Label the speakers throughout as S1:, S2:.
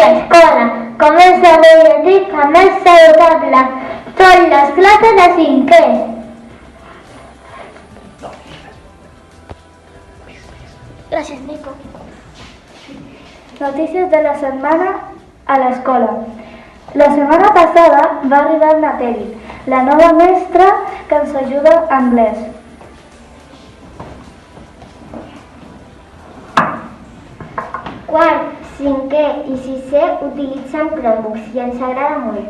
S1: escola. Comença avui el dia més saludable. Són les classes de 5è. Gràcies, Nico. Notícies de la setmana a l'escola. La setmana passada va arribar Nateri, la nova mestra que ens ajuda a anglès.
S2: Quart, 5è i 6è utilitzen Chromebooks i ens agrada molt.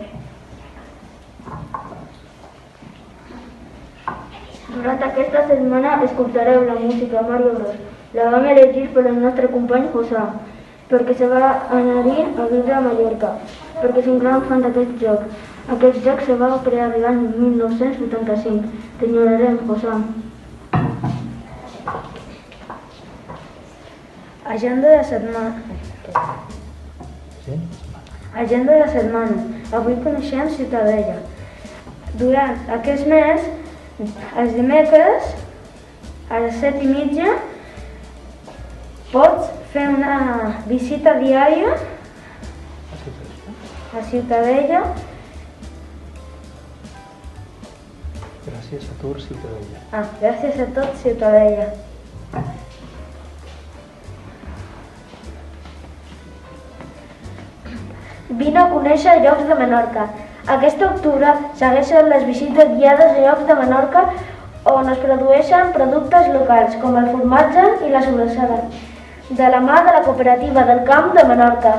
S3: Durant aquesta setmana escoltareu la música Mario Bros. La vam elegir per el nostre company José, perquè se va anar-hi a viure a Mallorca, perquè és un gran fan d'aquest joc. Aquest joc se va crear l'any 1985. T'enyorarem, José. Agenda de setmana. Agenda de setmana. Avui coneixem Ciutadella. Durant aquest mes, els dimecres, a les 7:30, pots fer una visita diària a Ciutadella.
S4: Gràcies a tot, Ciutadella.
S3: Gràcies a tot, Ciutadella. Vine a conèixer llocs de Menorca. Aquest octubre segueixen les visites guiades a llocs de Menorca on es produeixen productes locals, com el formatge i la sobrassada, de la mà de la Cooperativa del Camp de Menorca.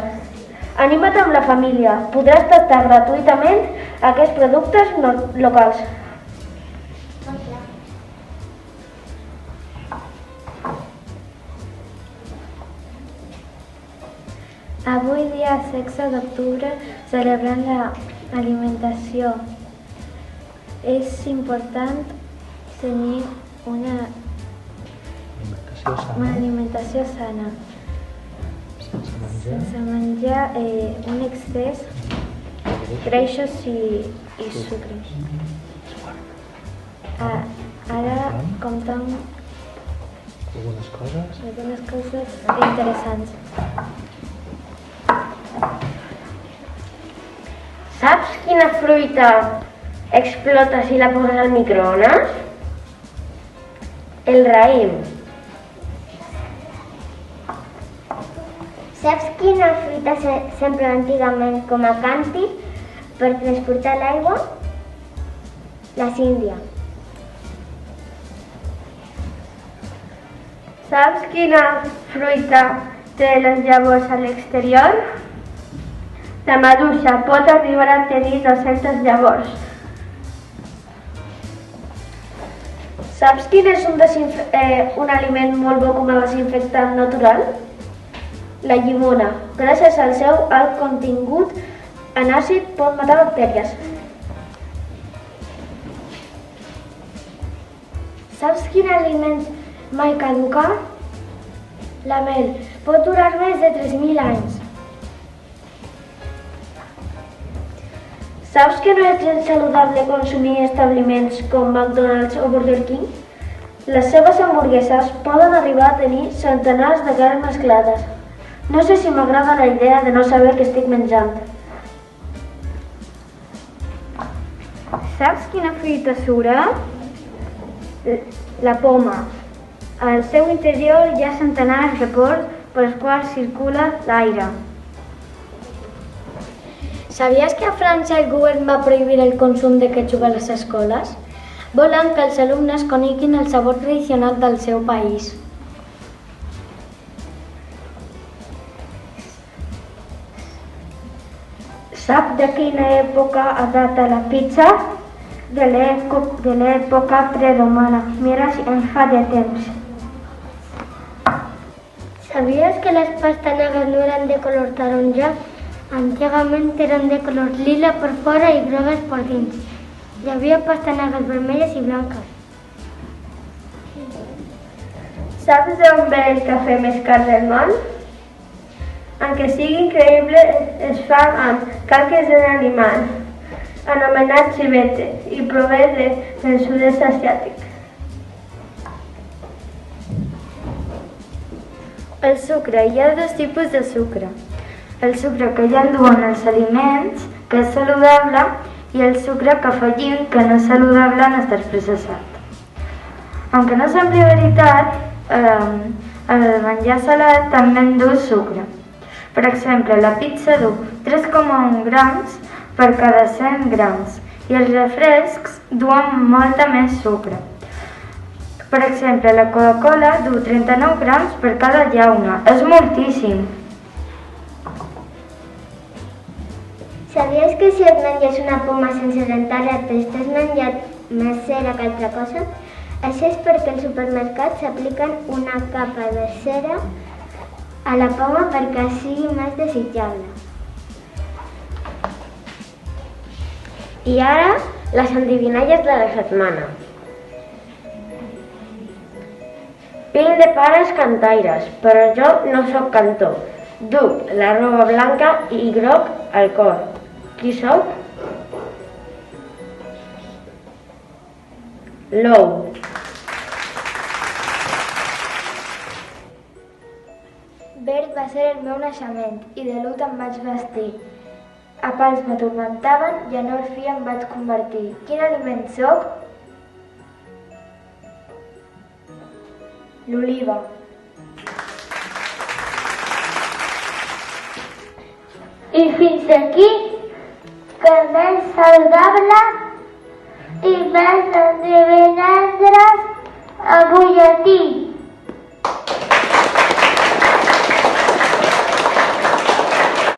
S3: Anima't amb la família. Podràs tastar gratuïtament aquests productes locals.
S1: Avui, dia 16 d'octubre, celebrem l'alimentació. És important tenir una alimentació sana, sense menjar un excés greixos i sucres. Ara comptem algunes coses interessants.
S2: Saps quina fruita explota si la poses al microones? El raïm. Saps quina fruita s'empra antigament com a càntir per transportar l'aigua? La síndria.
S3: Saps quina fruita té les llavors a l'exterior? La maduixa pot arribar a tenir 200 llavors. Saps quin és un aliment molt bo com a desinfectant natural? La llimona. Gràcies al seu alt contingut en àcid pot matar bactèries.
S1: Saps quin aliment mai caduca? La mel. Pot durar més de 3.000 anys.
S3: Saps que no és gens saludable consumir establiments com McDonald's o Burger King? Les seves hamburgueses poden arribar a tenir centenars de carns mesclades. No sé si m'agrada la idea de no saber què estic menjant. Saps quina fruita sura? La poma. Al seu interior hi ha centenars de pors pels quals circula l'aire.
S1: Sabies que a França el govern va prohibir el consum de quètxup a les escoles? Volen que els alumnes coneguin el sabor tradicional del seu país.
S3: Sap de quina època data la pizza? De l'època preromana. Mira si ens fa de temps.
S2: Sabies que les pastanagues no eren de color taronja? Antigament eren de color lila per fora i grogues per dins. Hi havia pastanagues vermelles i blanques.
S3: Saps d'on ve el cafè més car del món? Aunque sigui increïble, es fa amb calques d'animal, anomenat civete, i prové del sud-est asiàtic.
S1: El sucre. Hi ha dos tipus de sucre.
S5: el sucre que ja enduen els aliments, que és saludable, i el sucre que afegim, que no és saludable en estar processat. Aunque no sembli veritat, el menjar salat també en du sucre. Per exemple, la pizza du 3,1 grams per cada 100 grams i els refrescs duen molta més sucre. Per exemple, la Coca-Cola du 39 grams per cada llauna. És moltíssim.
S2: Sabies que si et menges una poma sense rentar-la t'estàs menjat més cera que altra cosa? Això és perquè els supermercats apliquen una capa de cera a la poma perquè sigui més desitjable.
S6: I ara, les endivinalles de la setmana. Fill de pares cantaires, però jo no sóc cantor. Duc la roba blanca i groc al cor. Qui sóc? L'ou.
S5: Verd va ser el meu naixement i de lut em vaig vestir. A pals m'atormentaven i en orfi em vaig convertir. Quin aliment sóc? L'oliva.
S2: I fins aquí, que més saludable i més endivinalles avui aquí.